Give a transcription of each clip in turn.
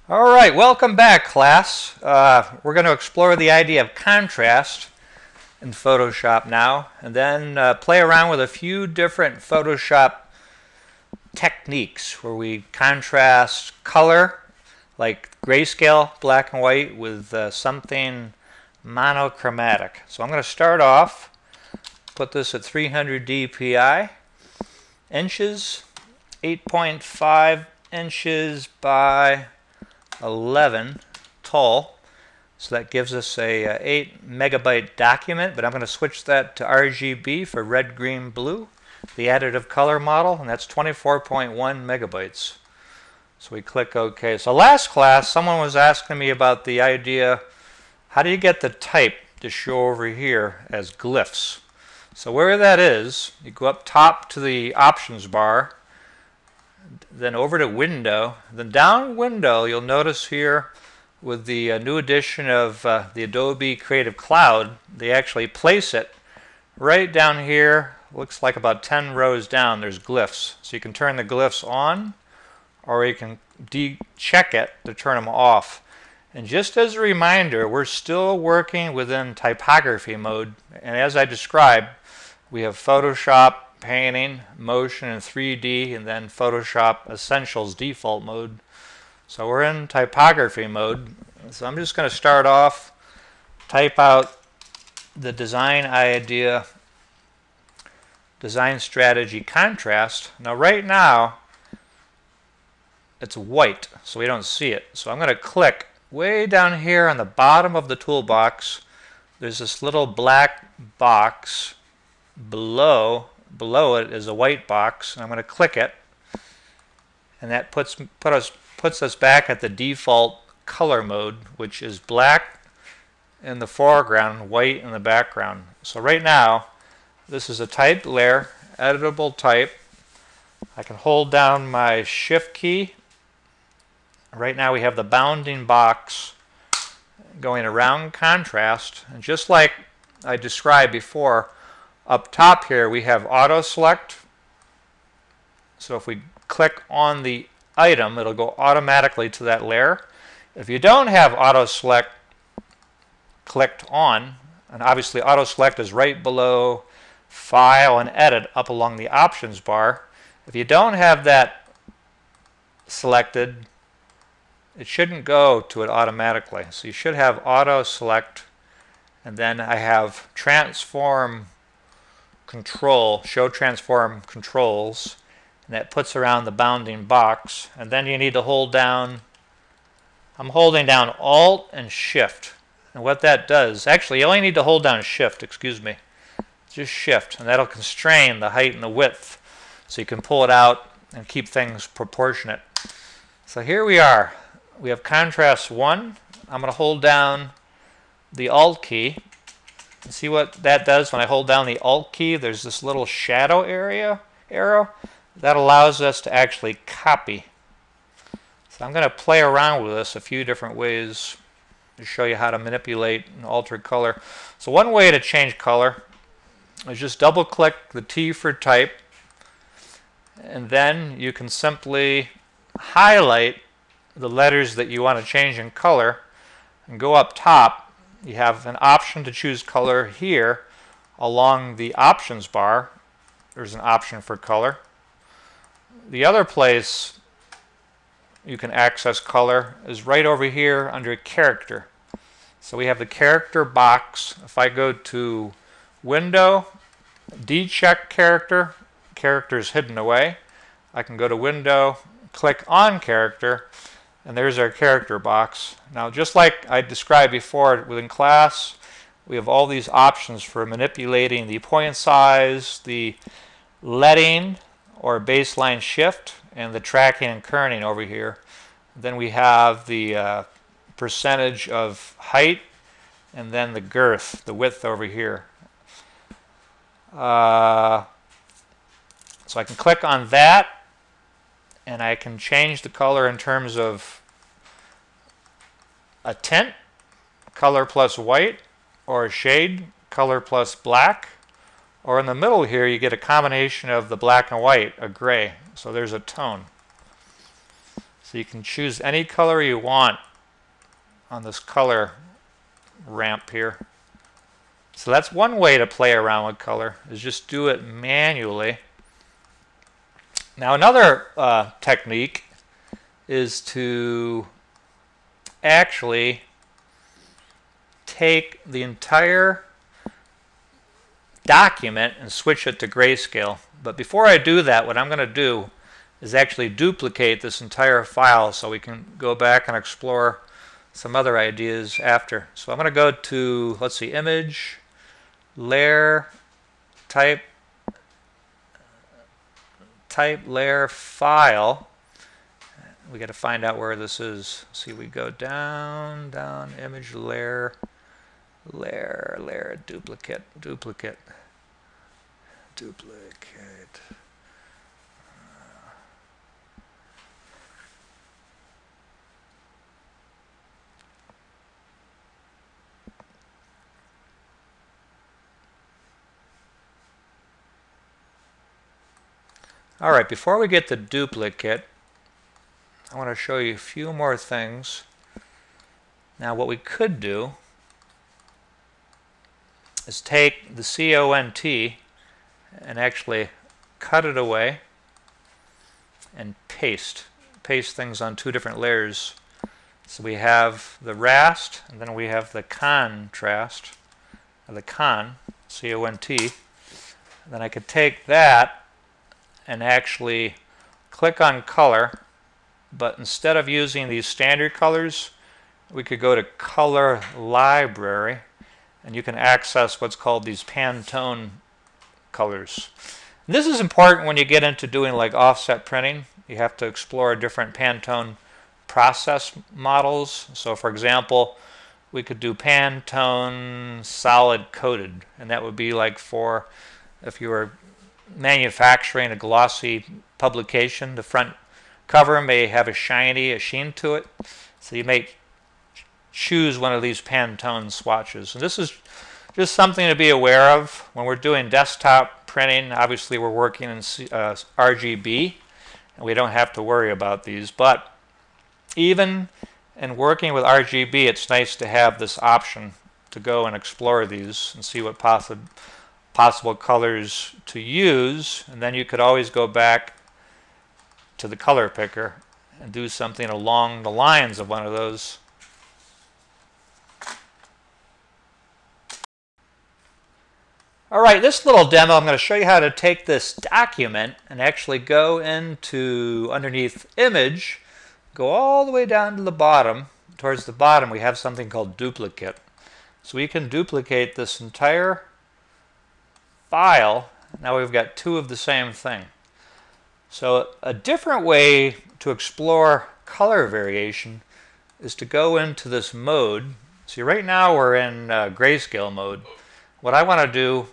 All right, welcome back, class. We're going to explore the idea of contrast in Photoshop now, and then play around with a few different Photoshop techniques where we contrast color, like grayscale, black and white, with something monochromatic. So I'm going to start off, put this at 300 dpi, inches, 8.5 inches by 11 tall, so that gives us a 8 megabyte document, but I'm going to switch that to RGB for red, green, blue, the additive color model, and that's 24.1 megabytes. So we click OK. So last class someone was asking me about the idea, how do you get the type to show over here as glyphs? So where that is, you go up top to the options bar, then over to window, then down window you'll notice here with the new edition of the Adobe Creative Cloud, they actually place it right down here. Looks like about 10 rows down there's glyphs. So you can turn the glyphs on or you can check it to turn them off. And just as a reminder, we're still working within typography mode, and as I described, we have Photoshop, painting, motion, and 3D, and then Photoshop Essentials default mode. So we're in typography mode. So I'm just going to start off, type out the design idea, design strategy contrast. Now right now it's white, so we don't see it. So I'm going to click way down here on the bottom of the toolbox. There's this little black box. Below it is a white box, and I'm going to click it, and that puts us back at the default color mode, which is black in the foreground, white in the background. So right now this is a typed layer, editable type. I can hold down my shift key. Right now we have the bounding box going around contrast, and just like I described before, up top here we have auto select. So if we click on the item, it'll go automatically to that layer. If you don't have auto select clicked on, and obviously auto select is right below file and edit up along the options bar. If you don't have that selected, it shouldn't go to it automatically. So you should have auto select, and then I have transform control, show transform controls, and that puts around the bounding box. And then you need to hold down, I'm holding down Alt and Shift, and what that does, actually you only need to hold down Shift, excuse me, just Shift, and that'll constrain the height and the width so you can pull it out and keep things proportionate. So here we are, we have contrast 1. I'm going to hold down the Alt key. And see what that does when I hold down the Alt key? There's this little shadow arrow that allows us to actually copy. So I'm going to play around with this a few different ways to show you how to manipulate and alter color. So one way to change color is just double click the T for type, and then you can simply highlight the letters that you want to change in color and go up top. You have an option to choose color here along the options bar. There's an option for color. The other place you can access color is right over here under character. So we have the character box. If I go to window, decheck character, character is hidden away. I can go to window, click on character, and there's our character box. Now just like I described before within class, we have all these options for manipulating the point size, the leading or baseline shift, and the tracking and kerning over here. Then we have the percentage of height, and then the girth, the width over here. So I can click on that, and I can change the color in terms of a tint, color plus white, or a shade, color plus black, or in the middle here you get a combination of the black and white, a gray. So there's a tone. So you can choose any color you want on this color ramp here. So that's one way to play around with color, is just do it manually. Now another technique is to actually take the entire document and switch it to grayscale. But before I do that, what I'm going to do is actually duplicate this entire file so we can go back and explore some other ideas after. So I'm going to go to, let's see, image, layer, type layer file. We got to find out where this is. See, we go down, image, layer, duplicate. All right, before we get the duplicate, I want to show you a few more things. Now what we could do is take the CONT and actually cut it away and paste things on two different layers. So we have the rast, and then we have the contrast, the C-O-N-T. Then I could take that and actually click on color, but instead of using these standard colors, we could go to color library, and you can access what's called these Pantone colors. And this is important when you get into doing like offset printing. You have to explore different Pantone process models. So for example, we could do Pantone solid coated, and that would be like for if you were manufacturing a glossy publication. The front cover may have a sheen to it, so you may choose one of these Pantone swatches. And this is just something to be aware of when we're doing desktop printing. Obviously we're working in RGB, and we don't have to worry about these, but even in working with RGB, it's nice to have this option to go and explore these and see what possible colors to use, and then you could always go back to the color picker and do something along the lines of one of those. Alright, this little demo, I'm going to show you how to take this document and actually go into underneath image, go all the way down to the bottom. Towards the bottom we have something called duplicate. So we can duplicate this entire file. Now we've got two of the same thing. So a different way to explore color variation is to go into this mode. See, right now we're in grayscale mode. What I want to do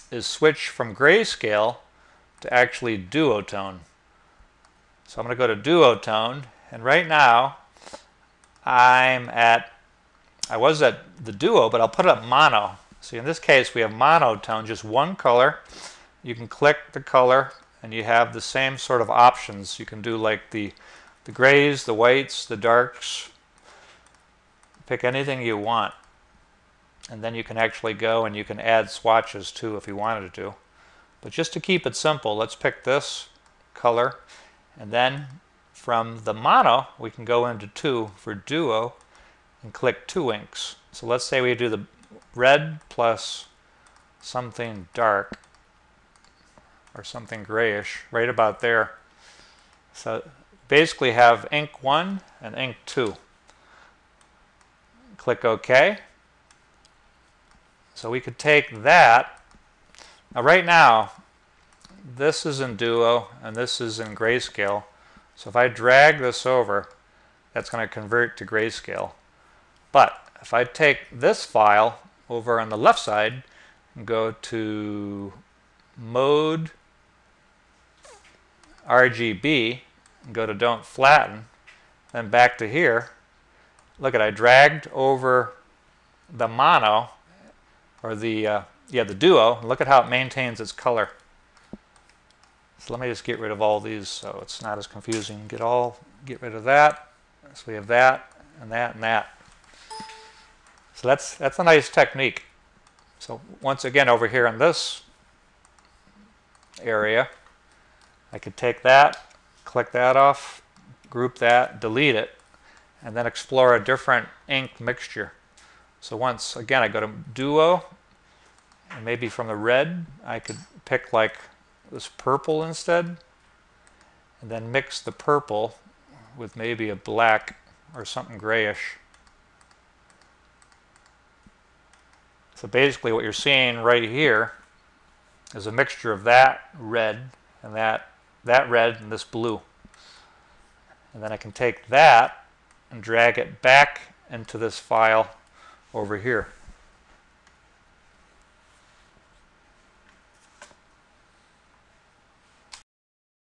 is switch from grayscale to actually duotone. So I'm going to go to duotone, and right now I was at the duo, but I'll put up mono. See, in this case we have monotone, just one color. You can click the color and you have the same sort of options. You can do like the grays, the whites, the darks. Pick anything you want. And then you can actually go and you can add swatches too if you wanted to. But just to keep it simple, let's pick this color, and then from the mono we can go into 2 for duo and click 2 inks. So let's say we do the red plus something dark or something grayish right about there. So basically have ink 1 and ink 2. Click OK. So we could take that. Now right now this is in duo and this is in grayscale. So if I drag this over, that's going to convert to grayscale. But if I take this file over on the left side and go to mode RGB and go to don't flatten, then back to here, look at, I dragged over the mono or the duo. Look at how it maintains its color. So let me just get rid of all these so it's not as confusing. Get rid of that. So we have that and that and that. So that's a nice technique. So once again, over here in this area, I could take that, click that off, group that, delete it, and then explore a different ink mixture. So once again, I go to Duo, and maybe from the red, I could pick like this purple instead, and then mix the purple with maybe a black or something grayish. So basically what you're seeing right here is a mixture of that red and that red and this blue. And then I can take that and drag it back into this file over here.